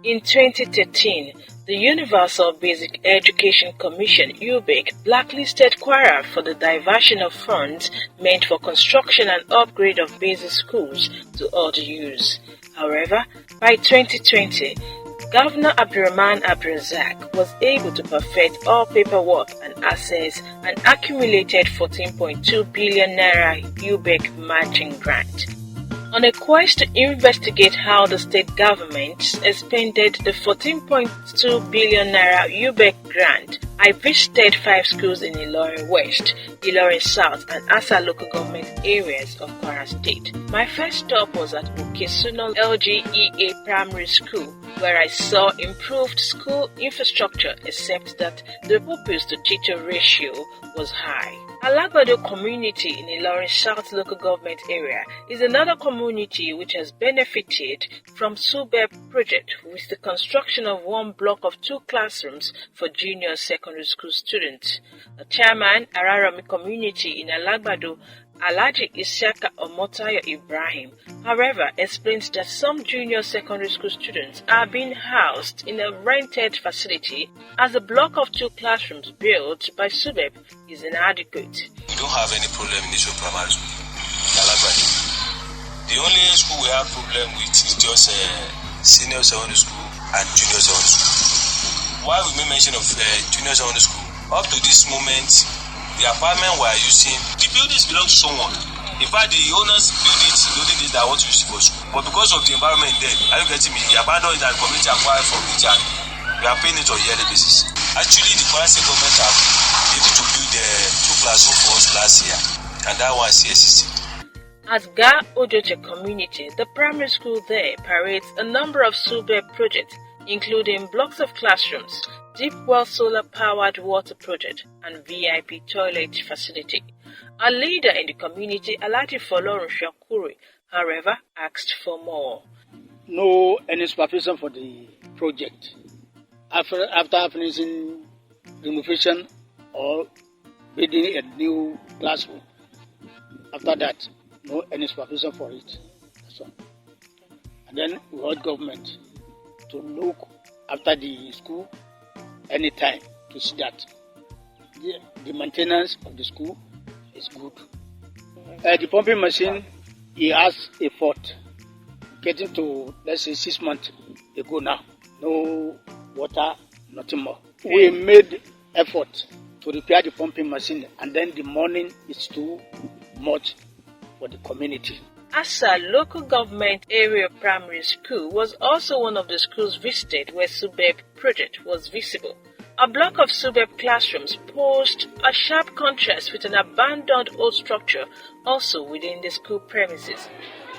In 2013, the Universal Basic Education Commission (UBEC) blacklisted Kwara for the diversion of funds meant for construction and upgrade of basic schools to other use. However, by 2020, Governor Abdurrahman Abdulrazak was able to perfect all paperwork and assets and accumulated 14.2 billion naira UBEC matching grant. On a quest to investigate how the state government expended the 14.2 billion naira UBEC grant, I visited 5 schools in Ilorin West, Ilorin South and Asa local government areas of Kwara State. My first stop was at Okesuno LGEA Primary School, where I saw improved school infrastructure except that the pupils to teacher ratio was high. Alagbado community in Ilorin South local government area is another community which has benefited from SUBEB project with the construction of one block of 2 classrooms for junior secondary school students. The chairman, Ararami community in Alagbado, Alhaji Isiaka Omotayo Ibrahim, however, explains that some junior secondary school students are being housed in a rented facility as the block of 2 classrooms built by SUBEB is inadequate. We don't have any problem in Nation Primary School in Alagbado. The only school we have problem with is just senior secondary school and junior secondary school. Why we may mention of junior secondary school? Up to this moment, the apartment we are using, the buildings belong to someone. In fact, the owners building it that want to use it for school. But because of the environment there, are you getting me? The abandoned and community acquired from each other. We are paying it on a yearly basis. Actually, the Kwara State government have been able to build 2 classrooms for us last year, and that one is CSCC. At Ga Ojoche community, the primary school there parades a number of SUBEB projects, including blocks of classrooms, deep well solar-powered water project, and VIP toilet facility. A leader in the community, Alhaji Folorun Shakuri, however, asked for more. No any supervision for the project. After finishing renovation or building a new classroom, after that, no any supervision for it. That's all. And then we want government to look after the school anytime to see that the maintenance of the school is good. The pumping machine, it has a fault. Getting to, let's say, 6 months ago now. No water, nothing more. We made effort to repair the pumping machine, and then the money is too much for the community. Asa local government area primary school was also one of the schools visited where SUBEB project was visible. A block of SUBEB classrooms posed a sharp contrast with an abandoned old structure also within the school premises.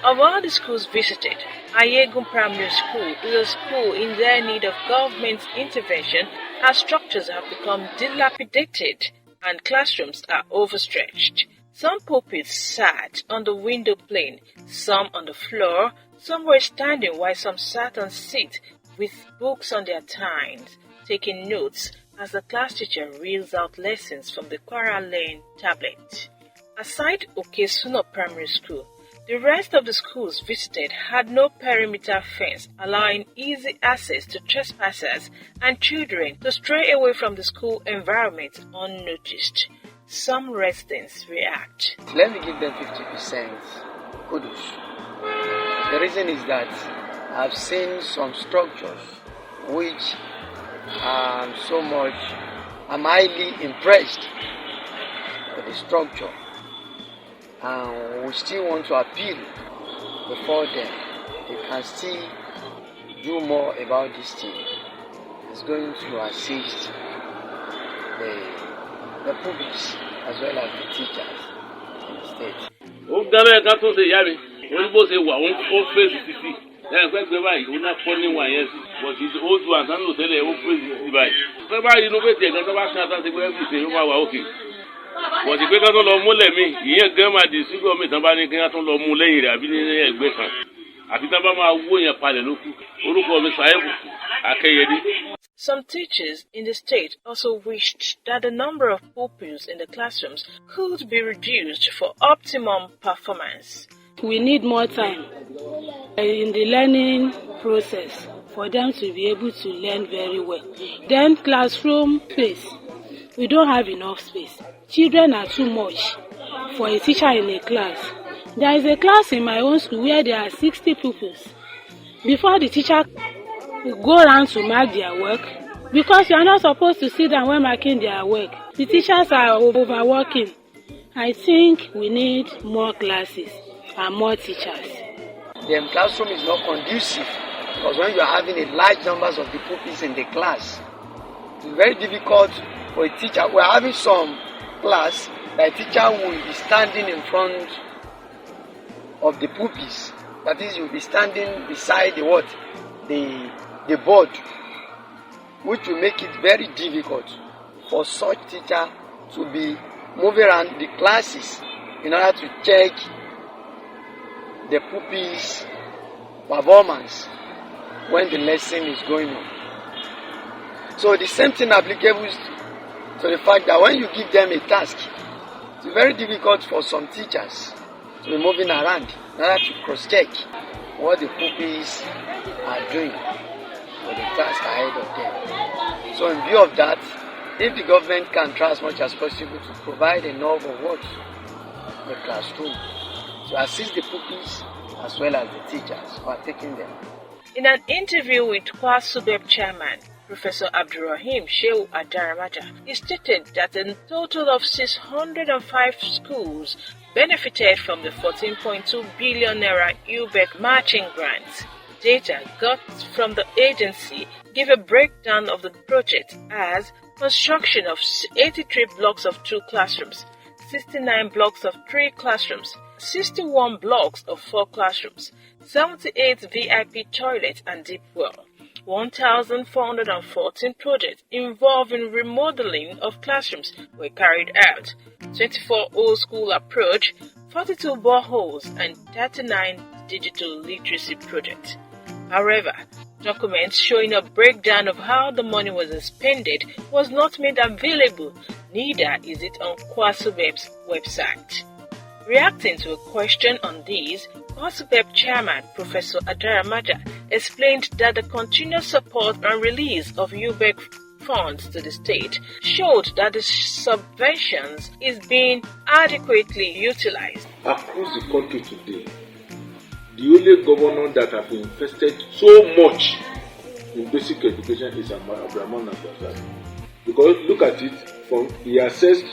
Of all the schools visited, Ayegun Primary School is a school in dire need of government intervention as structures have become dilapidated and classrooms are overstretched. Some pupils sat on the window plane, some on the floor, some were standing while some sat on seats with books on their thighs, taking notes as the class teacher reels out lessons from the Kwara Lane tablet. Aside Okesuno Primary School, the rest of the schools visited had no perimeter fence, allowing easy access to trespassers and children to stray away from the school environment unnoticed. Some residents react. Let me give them 50% kudos. The reason is that I've seen some structures which I'm highly impressed with the structure, and we still want to appeal before them. They can still do more about this thing. It's going to assist the pupils as well as the teachers in the state. But his old ones and no tell you device. Everybody innovate the everything okay. But the quicker to lo mole mi, iyan gan ma di sigo mi tan ba ni kin atun lo mu leyin re abi ni egbe kan. Àfi tan ba ma wo yan pale loku. Orúkọ mi Sayebu Akeyede. Some teachers in the state also wished that the number of pupils in the classrooms could be reduced for optimum performance. We need more time in the learning process for them to be able to learn very well. Then classroom space. We don't have enough space. Children are too much for a teacher in a class. There is a class in my own school where there are 60 pupils. Before the teacher go around to mark their work, because you are not supposed to sit down when marking their work, the teachers are overworking. I think we need more classes and more teachers. The classroom is not conducive because when you are having a large numbers of the pupils in the class, it's very difficult for a teacher. We are having some class that a teacher will be standing in front of the pupils. That is, you'll be standing beside the board, which will make it very difficult for such teacher to be moving around the classes in order to check the pupils' performance when the lesson is going on. So the same thing applicable to the fact that when you give them a task, it's very difficult for some teachers to be moving around in order to cross-check what the pupils are doing for the task ahead of them. So in view of that, if the government can try as much as possible to provide enough of what? The classroom to assist the pupils as well as the teachers who are taking them. In an interview with Kwara SUBEB chairman, Professor Abdurrahim Shehu Adaramaja, he stated that a total of 605 schools benefited from the 14.2 billion naira UBEC matching grants. Data got from the agency give a breakdown of the project as construction of 83 blocks of 2 classrooms, 69 blocks of 3 classrooms, 61 blocks of 4 classrooms, 78 VIP toilet and deep well, 1,414 projects involving remodeling of classrooms were carried out, 24 old school approach, 42 boreholes and 39 digital literacy projects. However, documents showing a breakdown of how the money was expended was not made available, neither is it on Kwara SUBEB's website. Reacting to a question on these, Kwara SUBEB chairman Professor Adaramaja explained that the continuous support and release of UBEC funds to the state showed that the subventions is being adequately utilized. Across the country today, the only governor that have invested so much in basic education is Abdurrahman Abdulrazak. Because look at it, he assessed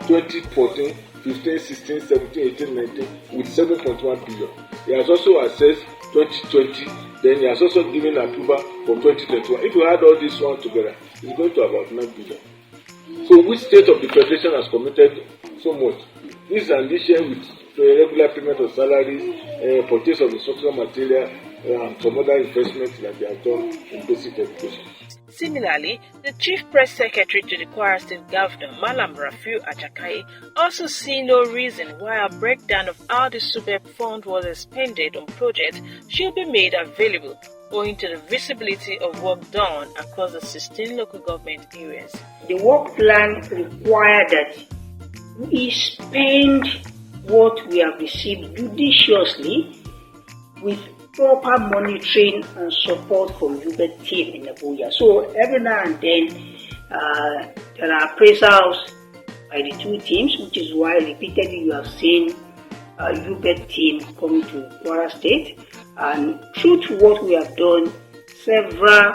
2014, 15, 16, 17, 18, 19 with 7.1 billion. He has also assessed 2020, then he has also given approval for 2021. If you add all these one together, it's going to about 9 billion. So which state of the federation has committed so much? This is an issue with regular payment of salaries, purchase of instructional material, and some other investments that they have done in basic education. Similarly, the Chief Press Secretary to the Kwara State Governor, Malam Rafiu Ajakai, also see no reason why a breakdown of how the SUBEB fund was expended on projects should be made available, owing to the visibility of work done across the 16 local government areas. The work plan requires that we spend what we have received judiciously with proper monitoring and support from UBEC team in Abuja. So every now and then there are appraisals by the 2 teams, which is why repeatedly you have seen UBEC team coming to Kwara State. And true to what we have done, several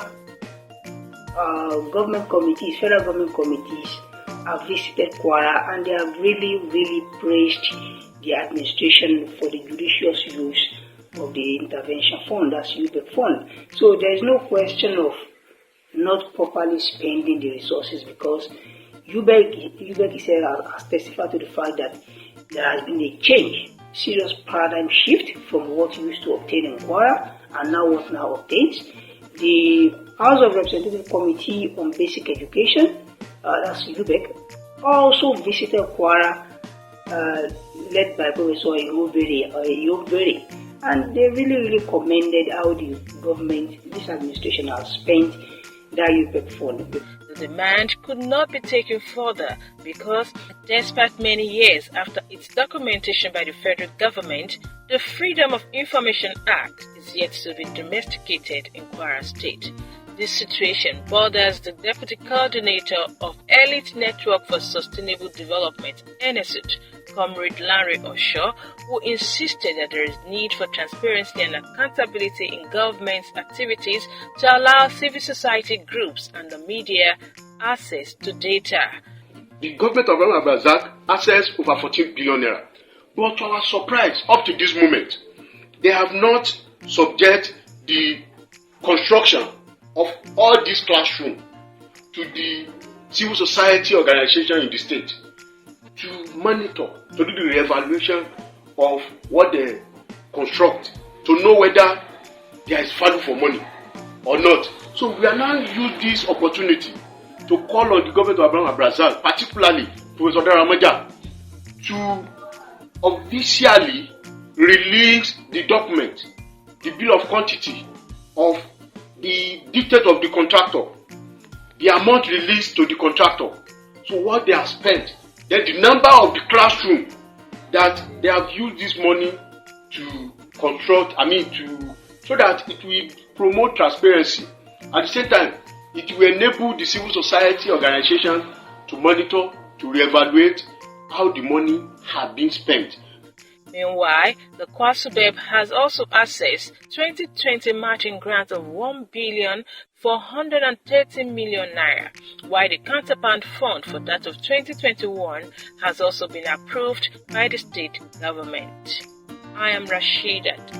government committees, federal government committees have visited Kwara, and they have really praised the administration for the judicious use of the intervention fund, that's UBEC fund. So there is no question of not properly spending the resources, because UBEC has testified to the fact that there has been a change, serious paradigm shift from what you used to obtain in Kwara and now what now obtains. The House of Representatives Committee on Basic Education, that's UBEC, also visited Kwara, led by Professor Yoberi, and they really commended how the government, this administration, has spent that UBEC fund. The demand could not be taken further because, despite many years after its documentation by the federal government, the Freedom of Information Act is is yet to be domesticated in Kwara State. This situation bothers the Deputy Coordinator of Elite Network for Sustainable Development, NSUT, Comrade Larry Osho, who insisted that there is need for transparency and accountability in government's activities to allow civil society groups and the media access to data. The government of Abrazak accessed over 14 billion naira. But to our surprise, up to this moment, they have not subject the construction of all these classrooms to the civil society organization in the state to monitor, to do the re-evaluation of what they construct, to know whether there is value for money or not. So we are now use this opportunity to call on the government of Abrazak, particularly Professor Daramaja, to officially release the document, the bill of quantity of the details of the contractor, the amount released to the contractor, so what they have spent, then the number of the classroom that they have used this money to construct, so that it will promote transparency. At the same time, it will enable the civil society organization to monitor, to reevaluate how the money has been spent. Meanwhile, the SUBEB has also accessed 2020 matching grant of 1,430 million naira, while the counterpart fund for that of 2021 has also been approved by the state government. I am Rashidat.